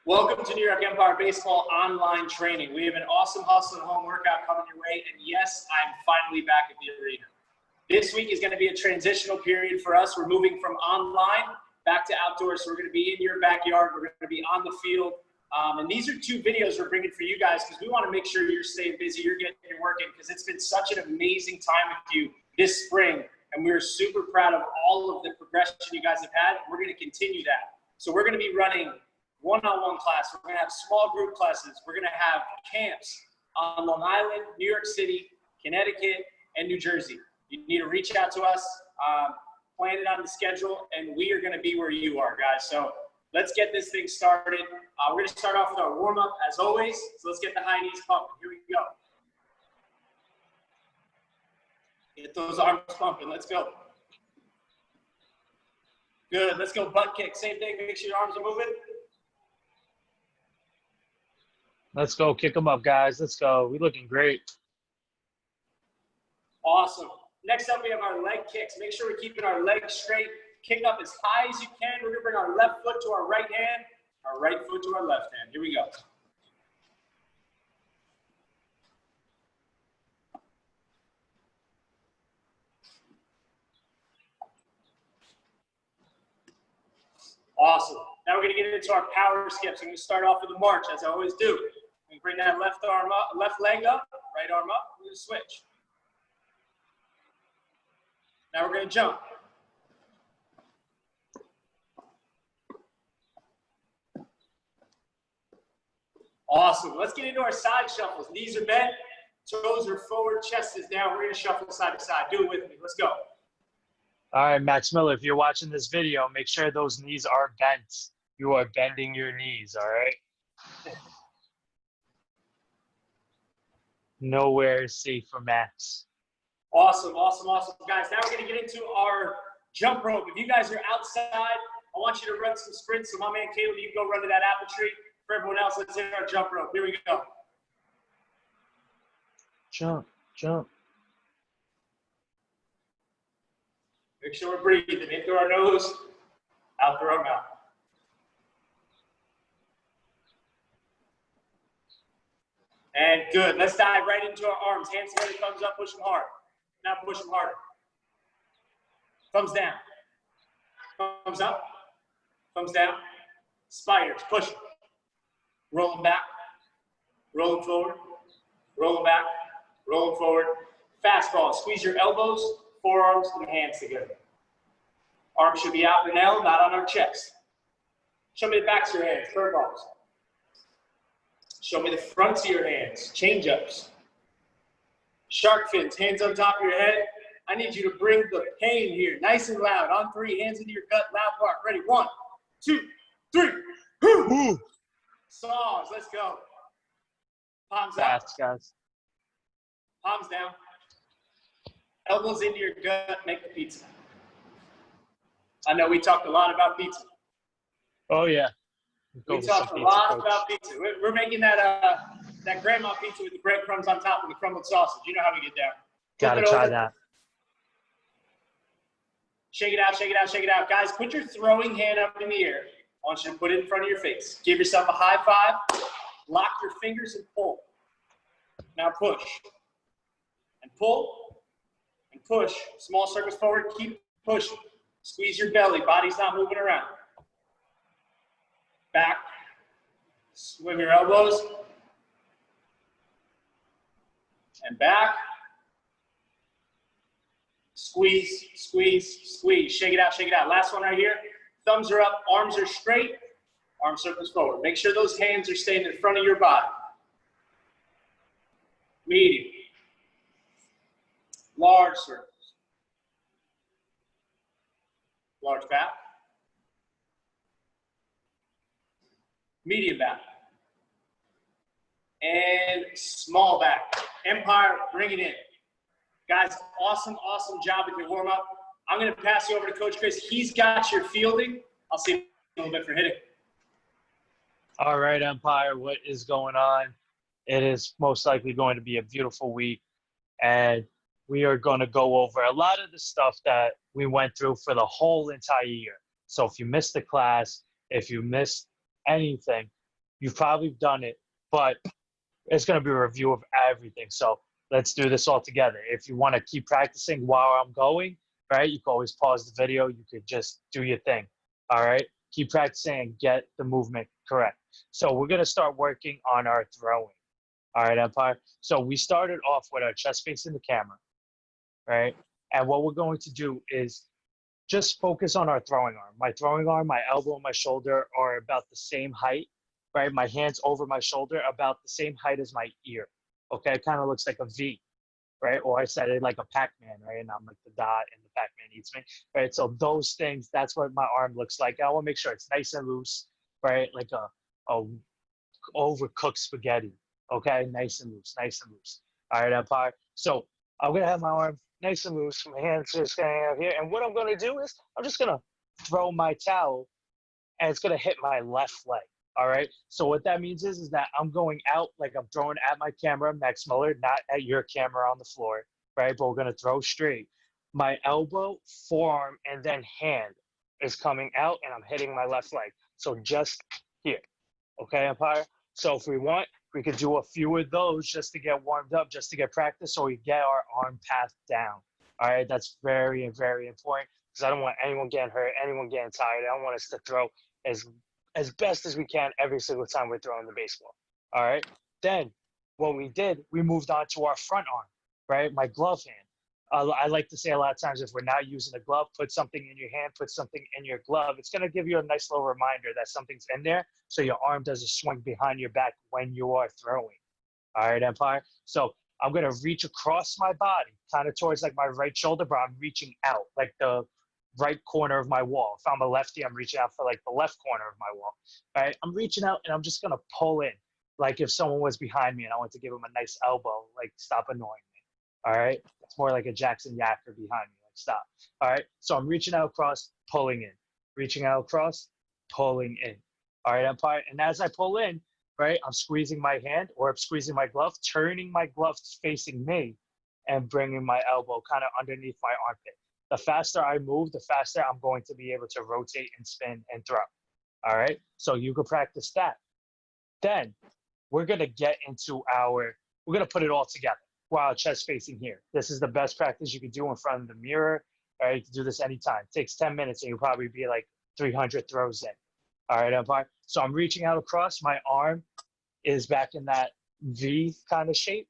Welcome to New York Empire Baseball Online Training. We have an awesome hustle and home workout coming your way, and yes, I'm finally back at the arena. This week is going to be a transitional period for us. We're moving from online back to outdoors, so we're going to be in your backyard. We're going to be on the field, and these are 2 videos we're bringing for you guys because we want to make sure you're staying busy, you're getting your work in, because it's been such an amazing time with you this spring, and we're super proud of all of the progression you guys have had, and we're going to continue that. So we're going to be running one-on-one class. We're going to have small group classes. We're going to have camps on Long Island, New York City, Connecticut, and New Jersey. You need to reach out to us, plan it on the schedule, and we are going to be where you are, guys. So let's get this thing started. We're going to start off with our warm-up, as always. So let's get the high knees pumping. Here we go. Get those arms pumping. Let's go. Good. Let's go butt kick. Same thing. Make sure your arms are moving. Let's go. Kick them up, guys. Let's go. We're looking great. Awesome. Next up, we have our leg kicks. Make sure we're keeping our legs straight. Kick up as high as you can. We're going to bring our left foot to our right hand, our right foot to our left hand. Here we go. Awesome. Now we're going to get into our power skips. I'm going to start off with a march, as I always do. I'm going to bring that left arm up, left leg up, right arm up. We're going to switch. Now we're going to jump. Awesome. Let's get into our side shuffles. Knees are bent, toes are forward, chest is down. We're going to shuffle side to side. Do it with me. Let's go. All right, Max Miller, if you're watching this video, make sure those knees are bent. You are bending your knees, all right? Nowhere is safe for Max. Awesome, awesome, awesome. Guys, now we're going to get into our jump rope. If you guys are outside, I want you to run some sprints. So my man Caleb, you can go run to that apple tree. For everyone else, let's hit our jump rope. Here we go. Jump, jump. Make sure we're breathing in through our nose, out through our mouth. And good. Let's dive right into our arms. Hands together, thumbs up, push them hard. Now push them harder. Thumbs down. Thumbs up. Thumbs down. Spiders. Push them. Roll them back. Roll them forward. Roll them back. Roll them forward. Fastball. Squeeze your elbows, forearms, and hands together. Arms should be out in an L, not on our chest. Show me the backs of your hands, curveballs. Show me the fronts of your hands, change-ups. Shark fins, hands on top of your head. I need you to bring the pain here, nice and loud. On 3, hands into your gut, loud bark. Ready, 1, 2, 3. Woo! Saws, let's go. Palms up. Fast, guys. Palms down. Elbows into your gut, make the pizza. I know we talked a lot about pizza. Oh, yeah. We talked a lot about pizza. We're making that grandma pizza with the breadcrumbs on top and the crumbled sausage. You know how we get down. Gotta try that. Shake it out, shake it out, shake it out. Guys, put your throwing hand up in the air. I want you to put it in front of your face. Give yourself a high five. Lock your fingers and pull. Now push. And pull. And push. Small circles forward. Keep pushing. Squeeze your belly. Body's not moving around. Back. Swim your elbows. And back. Squeeze, squeeze, squeeze. Shake it out, shake it out. Last one right here. Thumbs are up, arms are straight, arm circles forward. Make sure those hands are staying in front of your body. Medium. Large circles. Large back. Medium back. And small back. Empire, bring it in. Guys, awesome, awesome job with your warm-up. I'm going to pass you over to Coach Chris. He's got your fielding. I'll see you a little bit for hitting. All right, Empire, what is going on? It is most likely going to be a beautiful week, and we are going to go over a lot of the stuff that we went through for the whole entire year. So if you missed the class, if you missed anything, You've probably done it, but it's going to be a review of everything. So let's do this all together. If you want to keep practicing while I'm going, right, you can always pause the video. You could just do your thing. All right. Keep practicing and get the movement correct. So we're going to start working on our throwing. All right, Empire. So we started off with our chest facing the camera, right? And what we're going to do is just focus on our throwing arm. My throwing arm, my elbow, and my shoulder are about the same height, right? My hands over my shoulder, about the same height as my ear. Okay, it kind of looks like a V, right? Or I said it like a Pac-Man, right? And I'm like the dot and the Pac-Man eats me, right? So those things, that's what my arm looks like. I want to make sure it's nice and loose, right? Like a overcooked spaghetti, okay? Nice and loose, nice and loose. All right, Empire. So I'm going to have my arm nice and loose. My hands are standing out here. And what I'm going to do is I'm just going to throw my towel and it's going to hit my left leg. All right. So what that means is that I'm going out like I'm throwing at my camera, Max Miller, not at your camera on the floor, right? But we're going to throw straight. My elbow, forearm, and then hand is coming out and I'm hitting my left leg. So just here. Okay, Empire? So if we want, we could do a few of those just to get warmed up, just to get practice, so we get our arm path down. All right, that's very, very important because I don't want anyone getting hurt, anyone getting tired. I don't want us to throw as best as we can every single time we're throwing the baseball. All right. Then what we did, we moved on to our front arm, right? My glove hand. I like to say a lot of times, if we're not using a glove, put something in your hand, put something in your glove. It's going to give you a nice little reminder that something's in there so your arm doesn't swing behind your back when you are throwing. All right, Empire? So I'm going to reach across my body, kind of towards like my right shoulder, but I'm reaching out like the right corner of my wall. If I'm a lefty, I'm reaching out for like the left corner of my wall. All right, I'm reaching out and I'm just going to pull in. Like if someone was behind me and I want to give them a nice elbow, like stop annoying me. All right. It's more like a Jackson Yacker behind me. Like stop. All right. So I'm reaching out across, pulling in, reaching out across, pulling in. All right, Empire. And as I pull in, right, I'm squeezing my hand or I'm squeezing my glove, turning my glove facing me and bringing my elbow kind of underneath my armpit. The faster I move, the faster I'm going to be able to rotate and spin and throw. All right. So you can practice that. Then we're going to get into we're going to put it all together. While chest facing here. This is the best practice you can do in front of the mirror. All right, you can do this anytime. It takes 10 minutes and you'll probably be like 300 throws in. All right, Empire. So I'm reaching out across. My arm is back in that V kind of shape.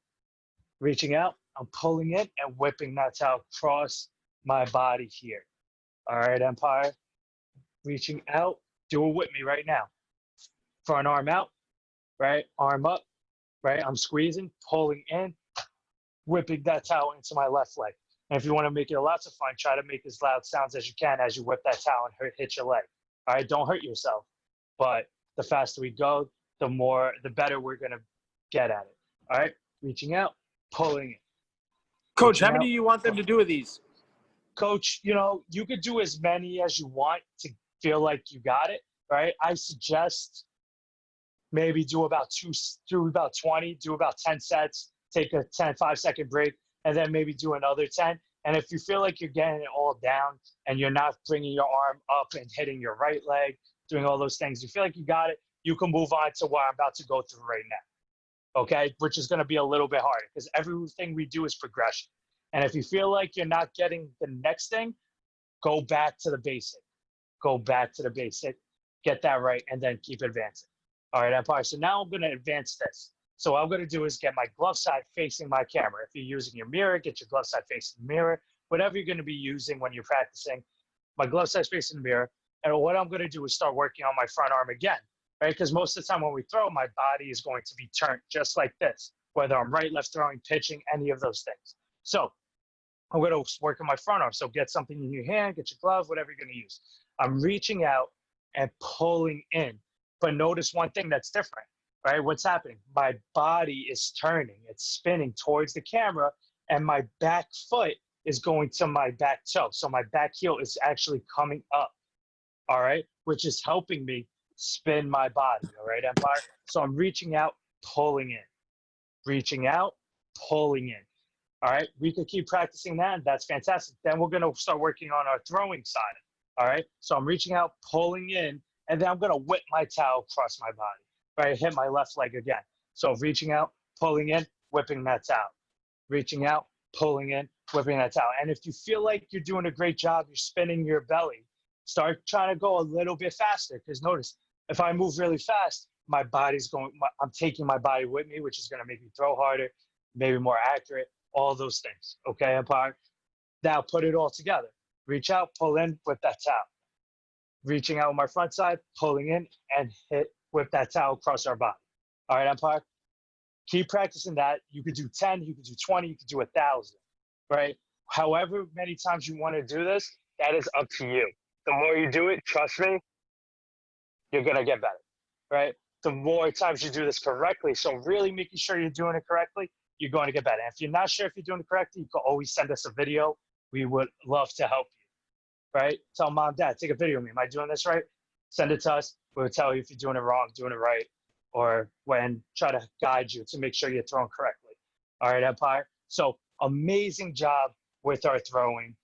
Reaching out, I'm pulling in and whipping that towel across my body here. All right, Empire. Reaching out. Do it with me right now. Front arm out, right? Arm up, right? I'm squeezing, pulling in, whipping that towel into my left leg. And if you want to make it lots of fun, try to make as loud sounds as you can as you whip that towel and hit your leg. All right, don't hurt yourself. But the faster we go, the better we're going to get at it. All right, reaching out, pulling it. Coach, how many do you want them to do of these? Coach, you could do as many as you want to feel like you got it, right? I suggest maybe do about 20, do about 10 sets. Take a 5-second break, and then maybe do another 10. And if you feel like you're getting it all down and you're not bringing your arm up and hitting your right leg, doing all those things, you feel like you got it, you can move on to what I'm about to go through right now, okay? Which is going to be a little bit harder because everything we do is progression. And if you feel like you're not getting the next thing, go back to the basic. Go back to the basic, get that right, and then keep advancing. All right, Empire. So now I'm going to advance this. So what I'm going to do is get my glove side facing my camera. If you're using your mirror, get your glove side facing the mirror. Whatever you're going to be using when you're practicing, my glove side facing the mirror. And what I'm going to do is start working on my front arm again, right? Because most of the time when we throw, my body is going to be turned just like this, whether I'm right, left throwing, pitching, any of those things. So I'm going to work on my front arm. So get something in your hand, get your glove, whatever you're going to use. I'm reaching out and pulling in. But notice one thing that's different. Right? What's happening? My body is turning. It's spinning towards the camera, and my back foot is going to my back toe. So my back heel is actually coming up, all right? Which is helping me spin my body, all right, Empire? So I'm reaching out, pulling in. Reaching out, pulling in. All right? We could keep practicing that, and that's fantastic. Then we're going to start working on our throwing side, all right? So I'm reaching out, pulling in, and then I'm going to whip my towel across my body. right? Hit my left leg again. So reaching out, pulling in, whipping that out. Reaching out, pulling in, whipping that out. And if you feel like you're doing a great job, you're spinning your belly, start trying to go a little bit faster. Because notice, if I move really fast, my body's going, I'm taking my body with me, which is going to make me throw harder, maybe more accurate, all those things. Okay, Empire? Now put it all together. Reach out, pull in, whip that out. Reaching out with my front side, pulling in, and whip that towel across our body. All right, Empire? Keep practicing that. You could do 10, you could do 20, you could do 1,000, right? However many times you want to do this, that is up to you. The more you do it, trust me, you're going to get better, right? The more times you do this correctly, so really making sure you're doing it correctly, you're going to get better. And if you're not sure if you're doing it correctly, you can always send us a video. We would love to help you, right? Tell mom, dad, take a video of me. Am I doing this right? Send it to us. We'll tell you if you're doing it wrong, doing it right, or when try to guide you to make sure you're throwing correctly. All right, Empire? So amazing job with our throwing.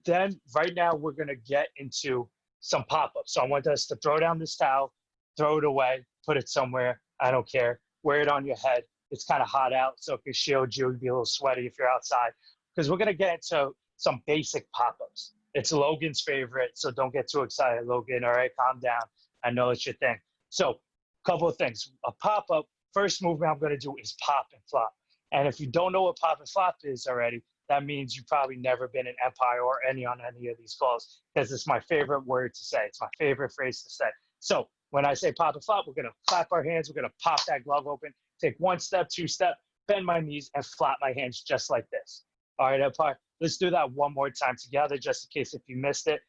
Then right now we're gonna get into some pop-ups. So I want us to throw down this towel, throw it away, put it somewhere, I don't care. Wear it on your head. It's kind of hot out, so it can shield you. It'll be a little sweaty if you're outside. Because we're gonna get into some basic pop-ups. It's Logan's favorite, so don't get too excited, Logan. All right, calm down. I know it's your thing. So a couple of things. A pop-up, first movement I'm going to do is pop and flop. And if you don't know what pop and flop is already, that means you've probably never been in Empire or on any of these calls, because it's my favorite word to say. It's my favorite phrase to say. So when I say pop and flop, we're going to clap our hands. We're going to pop that glove open, take 1 step, 2 step, bend my knees, and flop my hands just like this. All right, Empire, let's do that one more time together, just in case if you missed it.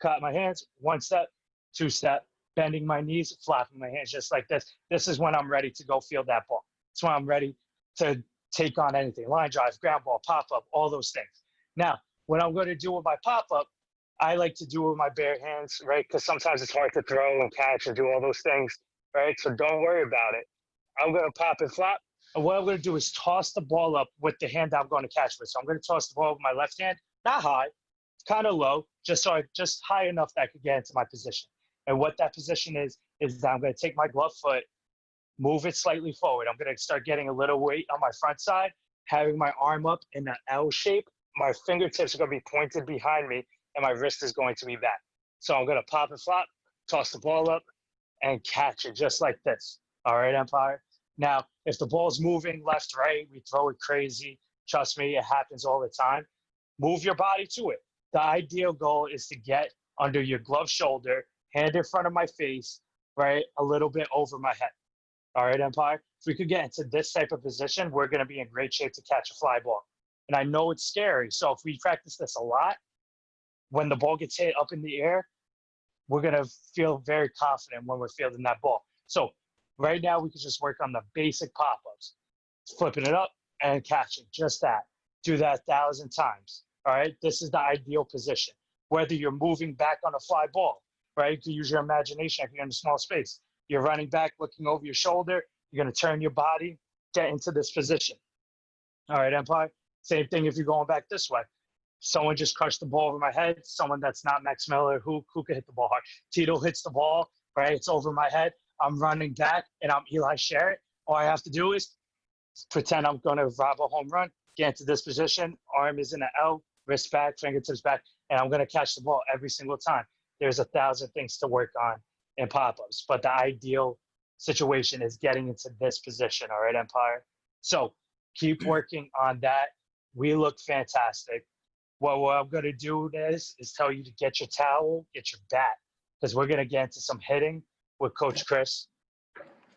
Clap my hands, 1 step, 2 step, bending my knees, flapping my hands just like this. This is when I'm ready to go field that ball. It's when I'm ready to take on anything. Line drive, ground ball, pop-up, all those things. Now, what I'm going to do with my pop-up, I like to do it with my bare hands, right? Because sometimes it's hard to throw and catch and do all those things, right? So don't worry about it. I'm going to pop and flop. And what I'm going to do is toss the ball up with the hand I'm going to catch with. So I'm going to toss the ball with my left hand, not high, kind of low, just high enough that I could get into my position. And what that position is that I'm going to take my glove foot, move it slightly forward. I'm going to start getting a little weight on my front side, having my arm up in that L shape. My fingertips are going to be pointed behind me, and my wrist is going to be back. So I'm going to pop and flop, toss the ball up, and catch it just like this. All right, Empire? Now, if the ball's moving left, right, we throw it crazy. Trust me, it happens all the time. Move your body to it. The ideal goal is to get under your glove shoulder, hand in front of my face, right, a little bit over my head. All right, Empire? If we could get into this type of position, we're going to be in great shape to catch a fly ball. And I know it's scary, so if we practice this a lot, when the ball gets hit up in the air, we're going to feel very confident when we're fielding that ball. So right now, we can just work on the basic pop-ups, flipping it up and catching, just that. Do that 1,000 times, all right? This is the ideal position. Whether you're moving back on a fly ball, right? You can use your imagination if you're in a small space. You're running back, looking over your shoulder. You're going to turn your body, get into this position. All right, Empire? Same thing if you're going back this way. Someone just crushed the ball over my head. Someone that's not Max Miller, who could hit the ball hard. Tito hits the ball, right? It's over my head. I'm running back, and I'm Eli Sherritt. All I have to do is pretend I'm going to rob a home run, get into this position, arm is in an L, wrist back, fingertips back, and I'm going to catch the ball every single time. There's 1,000 things to work on in pop-ups, but the ideal situation is getting into this position, all right, Empire? So keep working on that. We look fantastic. What I'm going to do is tell you to get your towel, get your bat, because we're going to get into some hitting with Coach Chris.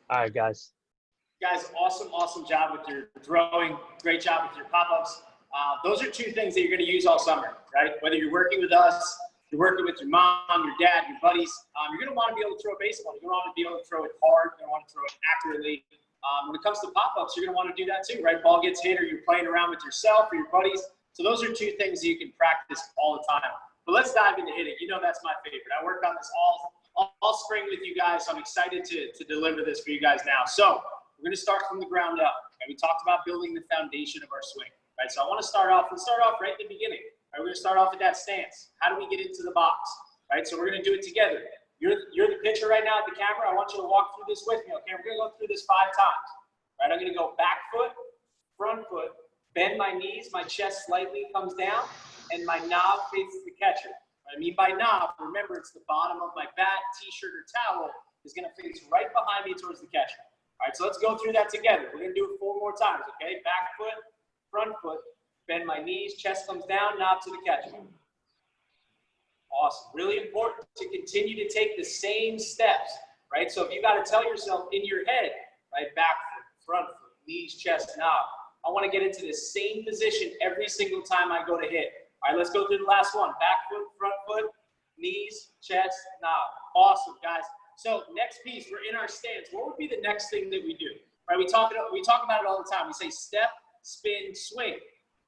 All right, guys. Guys, awesome job with your throwing. Great job with your pop-ups. Those are 2 things that you're going to use all summer, right? Whether you're working with us, you're working with your mom, your dad, your buddies, you're going to want to be able to throw a baseball. You're going to want to be able to throw it hard. You're going to want to throw it accurately. When it comes to pop-ups, you're going to want to do that too, right? Ball gets hit or you're playing around with yourself or your buddies. So those are 2 things that you can practice all the time. But let's dive into hitting. You know that's my favorite. I worked on this all spring with you guys, so I'm excited to deliver this for you guys now. So we're going to start from the ground up. Okay? We talked about building the foundation of our swing, right? So I want to start off right at the beginning. Right? We're going to start off with that stance. How do we get into the box, right? So we're going to do it together. You're the pitcher right now at the camera, I want you to walk through this with me, okay? We're gonna go through this 5 times, right? I'm gonna go back foot, front foot, bend my knees, my chest slightly comes down, and my knob faces the catcher. What I mean by knob, remember it's the bottom of my bat, t-shirt, or towel is gonna face right behind me towards the catcher. All right, so let's go through that together. We're gonna do it 4 more times, okay? Back foot, front foot, bend my knees, chest comes down, knob to the catcher. Awesome. Really important to continue to take the same steps, right? So if you got to tell yourself in your head, right, back foot, front foot, knees, chest, knob, I want to get into the same position every single time I go to hit. All right, let's go through the last one. Back foot, front foot, knees, chest, knob. Awesome, guys. So next piece, we're in our stance. What would be the next thing that we do? Right, we talk about it all the time. We say step, spin, swing.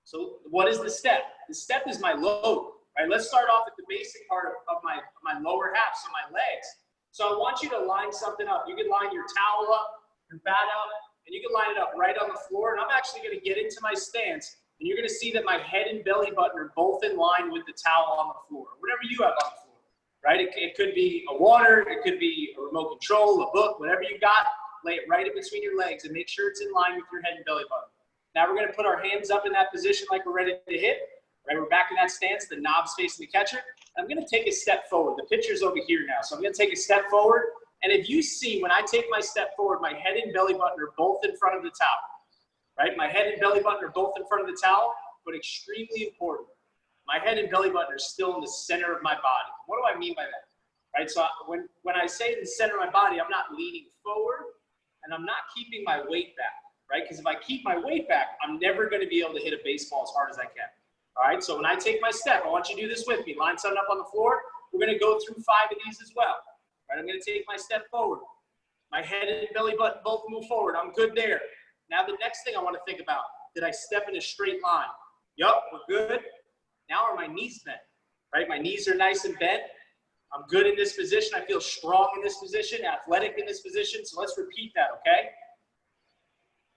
So what is the step? The step is my load. All right, let's start off at the basic part of my lower half, so my legs. So I want you to line something up. You can line your towel up, your bat up, and you can line it up right on the floor. And I'm actually going to get into my stance, and you're going to see that my head and belly button are both in line with the towel on the floor, whatever you have on the floor, right? It could be a water, it could be a remote control, a book, whatever you got, lay it right in between your legs and make sure it's in line with your head and belly button. Now we're going to put our hands up in that position like we're ready to hit. Right, we're back in that stance, the knob's facing the catcher. I'm gonna take a step forward. The pitcher's over here now. So I'm gonna take a step forward. And if you see, when I take my step forward, my head and belly button are both in front of the towel. Right, my head and belly button are both in front of the towel, but extremely important. My head and belly button are still in the center of my body. What do I mean by that? Right, so when I say the center of my body, I'm not leaning forward and I'm not keeping my weight back, right? Because if I keep my weight back, I'm never gonna be able to hit a baseball as hard as I can. All right, so when I take my step, I want you to do this with me. Line something up on the floor. We're going to go through 5 of these as well. All right, I'm going to take my step forward. My head and belly button both move forward. I'm good there. Now the next thing I want to think about, did I step in a straight line? Yup, we're good. Now are my knees bent? Right, my knees are nice and bent. I'm good in this position. I feel strong in this position, athletic in this position. So let's repeat that, okay?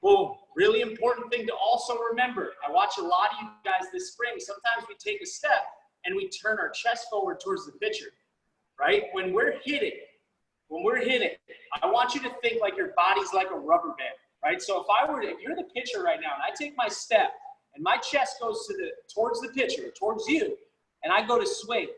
Boom. Really important thing to also remember. I watch a lot of you guys this spring. Sometimes we take a step and we turn our chest forward towards the pitcher, right? When we're hitting, I want you to think like your body's like a rubber band, right? So if you're the pitcher right now and I take my step and my chest goes towards the pitcher, towards you, and I go to swing,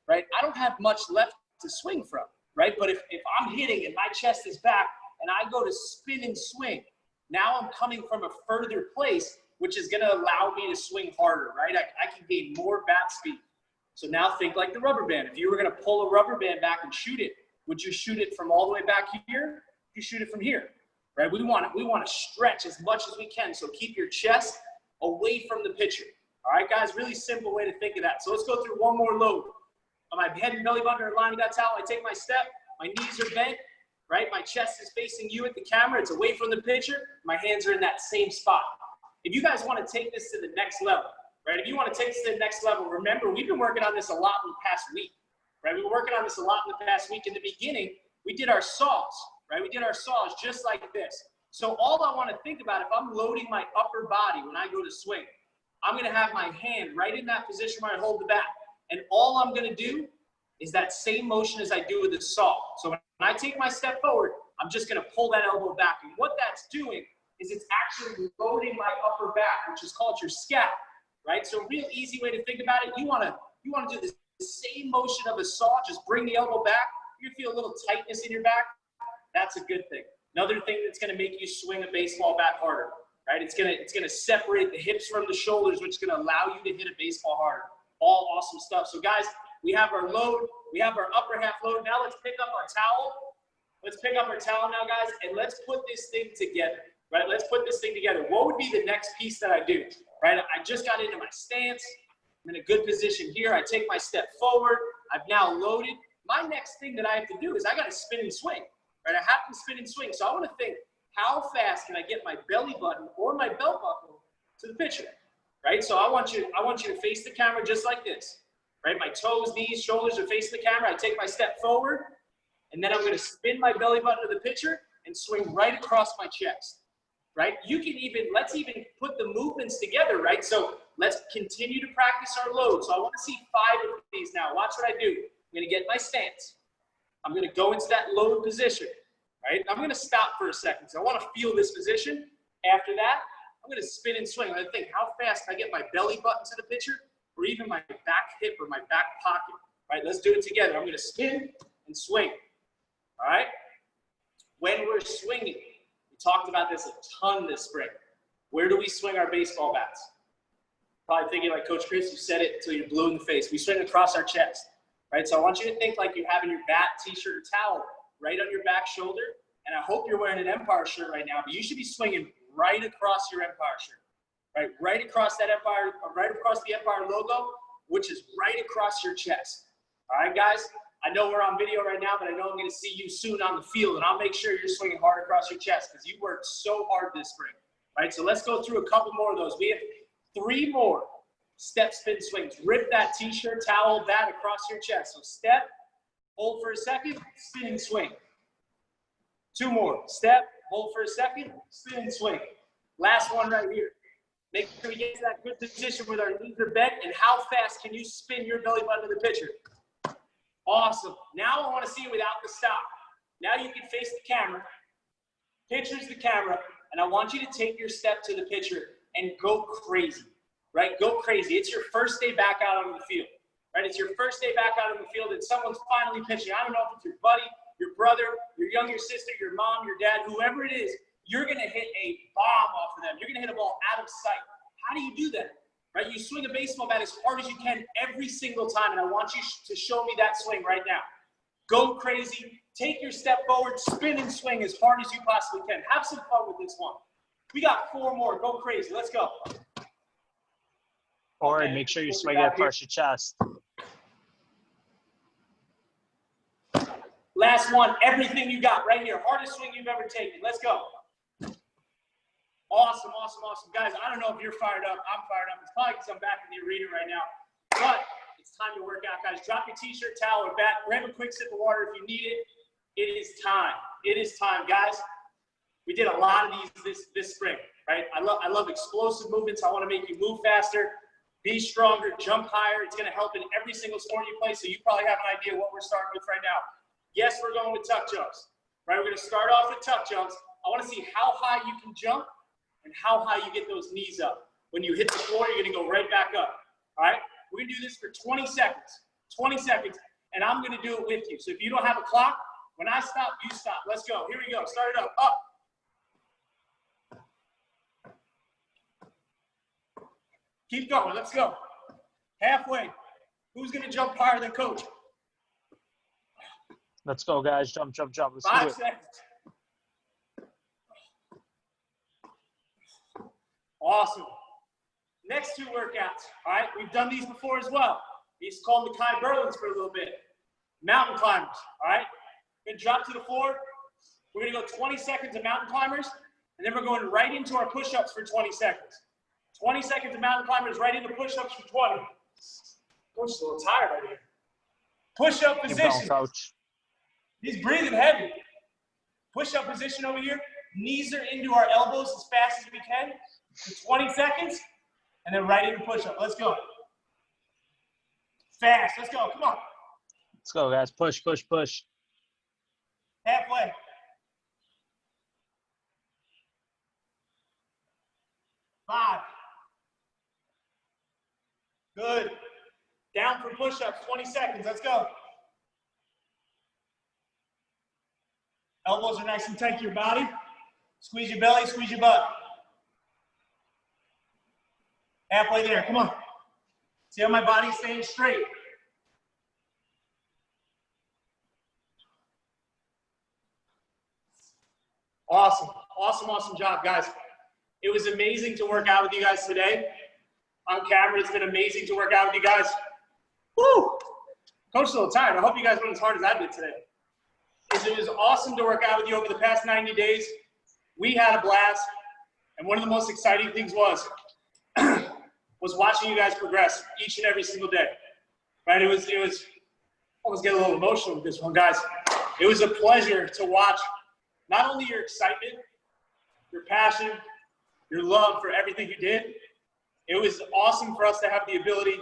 right? I don't have much left to swing from, right? But if I'm hitting and my chest is back and I go to spin and swing, now I'm coming from a further place, which is going to allow me to swing harder, right? I can gain more bat speed. So now think like the rubber band. If you were going to pull a rubber band back and shoot it, would you shoot it from all the way back here? You shoot it from here, right? We want to stretch as much as we can. So keep your chest away from the pitcher. All right, guys, really simple way to think of that. So let's go through one more load. My head and belly button are aligned with that towel. I take my step. My knees are bent. Right, my chest is facing you at the camera. It's away from the pitcher. My hands are in that same spot. If you guys want to take this to the next level, right? If you want to take this to the next level, remember, we've been working on this a lot in the past week, right? We were working on this a lot in the past week. In the beginning, we did our saws, right? We did our saws just like this. So all I want to think about, if I'm loading my upper body when I go to swing, I'm going to have my hand right in that position where I hold the bat. And all I'm going to do is that same motion as I do with the saw. So when I take my step forward, I'm just going to pull that elbow back. And what that's doing is it's actually loading my upper back, which is called your scap, right? So a real easy way to think about it, you want to do the same motion of a saw, just bring the elbow back. You feel a little tightness in your back. That's a good thing. Another thing that's going to make you swing a baseball bat harder, right? It's going to separate the hips from the shoulders, which is going to allow you to hit a baseball harder. All awesome stuff. So guys, we have our load. We have our upper half load. Now let's pick up our towel. Let's pick up our towel now, guys, and let's put this thing together, right? Let's put this thing together. What would be the next piece that I do, right? I just got into my stance. I'm in a good position here. I take my step forward. I've now loaded. My next thing that I have to do is I got to spin and swing, right? I have to spin and swing. So I want to think, how fast can I get my belly button or my belt buckle to the pitcher, right? So I want you to face the camera just like this. Right, my toes, knees, shoulders are facing the camera. I take my step forward, and then I'm going to spin my belly button to the pitcher and swing right across my chest. Right? Let's even put the movements together, right? So let's continue to practice our load. So I want to see 5 of these now. Watch what I do. I'm going to get my stance. I'm going to go into that load position, right? I'm going to stop for a second. So I want to feel this position. After that, I'm going to spin and swing. I think, how fast can I get my belly button to the pitcher or even my back hip or my back pocket, right? Let's do it together. I'm going to spin and swing, all right? When we're swinging, we talked about this a ton this spring. Where do we swing our baseball bats? Probably thinking like Coach Chris, you said it until you're blue in the face. We swing across our chest, right? So I want you to think like you're having your bat, t-shirt, or towel right on your back shoulder. And I hope you're wearing an Empire shirt right now, but you should be swinging right across your Empire shirt, right? Right across that Empire, right across the Empire logo, which is right across your chest. All right, guys? I know we're on video right now, but I know I'm going to see you soon on the field, and I'll make sure you're swinging hard across your chest because you worked so hard this spring, right? So let's go through a couple more of those. We have 3 more step, spin, swings. Rip that t-shirt, towel, bat across your chest. So step, hold for a second, spin and swing. 2 more. Step, hold for a second, spin and swing. Last one right here. Make sure we get to that good position with our knees are bent, and how fast can you spin your belly button to the pitcher? Awesome. Now I want to see it without the stop. Now you can face the camera. Pitcher's the camera, and I want you to take your step to the pitcher and go crazy, right? Go crazy. It's your first day back out on the field, right? It's your first day back out on the field, and someone's finally pitching. I don't know if it's your buddy, your brother, your younger sister, your mom, your dad, whoever it is, you're going to hit a bomb off of them. You're going to hit a ball out of sight. How do you do that? Right? You swing a baseball bat as hard as you can every single time, and I want you to show me that swing right now. Go crazy. Take your step forward, spin and swing as hard as you possibly can. Have some fun with this one. We got 4 more. Go crazy. Let's go. Or make sure you swing it across your chest. Last one. Everything you got right here. Hardest swing you've ever taken. Let's go. Awesome, awesome, awesome. Guys, I don't know if you're fired up. I'm fired up. It's probably because I'm back in the arena right now. But it's time to work out, guys. Drop your t-shirt, towel, or bat. Grab a quick sip of water if you need it. It is time. It is time, guys. We did a lot of these this spring, right? I love explosive movements. I want to make you move faster, be stronger, jump higher. It's going to help in every single sport you play, so you probably have an idea what we're starting with right now. Yes, we're going with tuck jumps, right? We're going to start off with tuck jumps. I want to see how high you can jump and how high you get those knees up. When you hit the floor, you're going to go right back up, all right? We're going to do this for 20 seconds, and I'm going to do it with you. So if you don't have a clock, when I stop, you stop. Let's go. Here we go. Start it up. Up. Keep going. Let's go. Halfway. Who's going to jump higher than coach? Let's go, guys. Jump, jump, jump. Let's 5 do it. seconds. Awesome. Next 2 workouts, all right? We've done these before as well. We used to call them the Kai Berlins for a little bit. Mountain climbers, all right? We're gonna drop to the floor. We're gonna go 20 seconds of mountain climbers, and then we're going right into our push-ups for 20 seconds. 20 seconds of mountain climbers, right into push-ups for 20. Coach is a little tired right here. Push-up position. Keep going, coach. He's breathing heavy. Push-up position over here. Knees are into our elbows as fast as we can for 20 seconds, and then right into push-up. Let's go. Fast. Let's go. Come on. Let's go, guys. Push, push, push. Halfway. Five. Good. Down for push-ups, 20 seconds. Let's go. Elbows are nice and tight to your body. Squeeze your belly, squeeze your butt. Halfway there, come on. See how my body's staying straight. Awesome, awesome, awesome job, guys. It was amazing to work out with you guys today. On camera, it's been amazing to work out with you guys. Woo! Coach is a little tired. I hope you guys went as hard as I did today. It was awesome to work out with you over the past 90 days. We had a blast, and one of the most exciting things was watching you guys progress each and every single day. Right? It was almost get a little emotional with this one, guys. It was a pleasure to watch not only your excitement, your passion, your love for everything you did. It was awesome for us to have the ability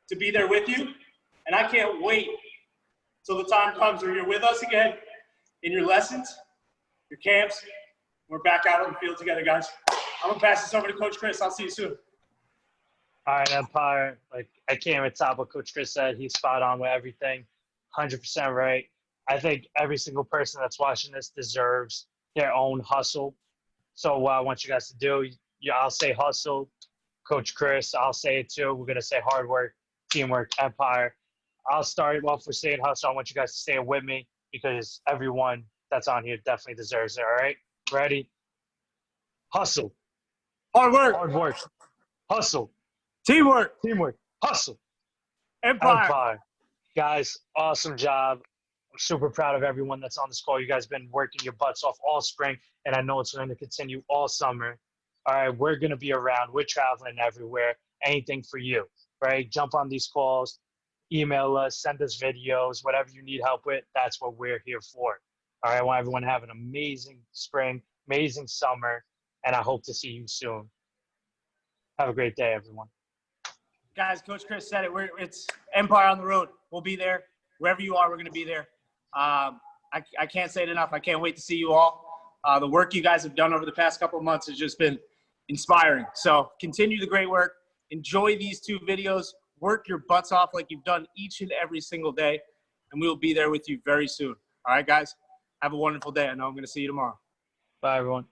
to be there with you, and I can't wait till the time comes where you're with us again in your lessons, your camps. We're back out on the field together, guys. I'm going to pass this over to Coach Chris. I'll see you soon. All right, Empire. Like, I can't even top what Coach Chris said. He's spot on with everything. 100% right. I think every single person that's watching this deserves their own hustle. So what I want you guys to do, I'll say hustle. Coach Chris, I'll say it too. We're going to say hard work, teamwork, Empire. I'll start it off for saying hustle. I want you guys to say it with me because everyone that's on here definitely deserves it. All right? Ready? Hustle. Hard work. Hard work. Hustle. Teamwork. Teamwork. Hustle. Empire. Empire. Guys, awesome job. I'm super proud of everyone that's on this call. You guys been working your butts off all spring, and I know it's going to continue all summer. All right, we're going to be around. We're traveling everywhere. Anything for you, right? Jump on these calls, email us, send us videos, whatever you need help with. That's what we're here for. All right, I want everyone to have an amazing spring, amazing summer, and I hope to see you soon. Have a great day, everyone. Guys, Coach Chris said it. It's Empire on the road. We'll be there. Wherever you are, we're going to be there. I can't say it enough. I can't wait to see you all. The work you guys have done over the past couple of months has just been inspiring. So continue the great work. Enjoy these 2 videos. Work your butts off like you've done each and every single day, and we will be there with you very soon. All right, guys? Have a wonderful day. I know I'm going to see you tomorrow. Bye, everyone.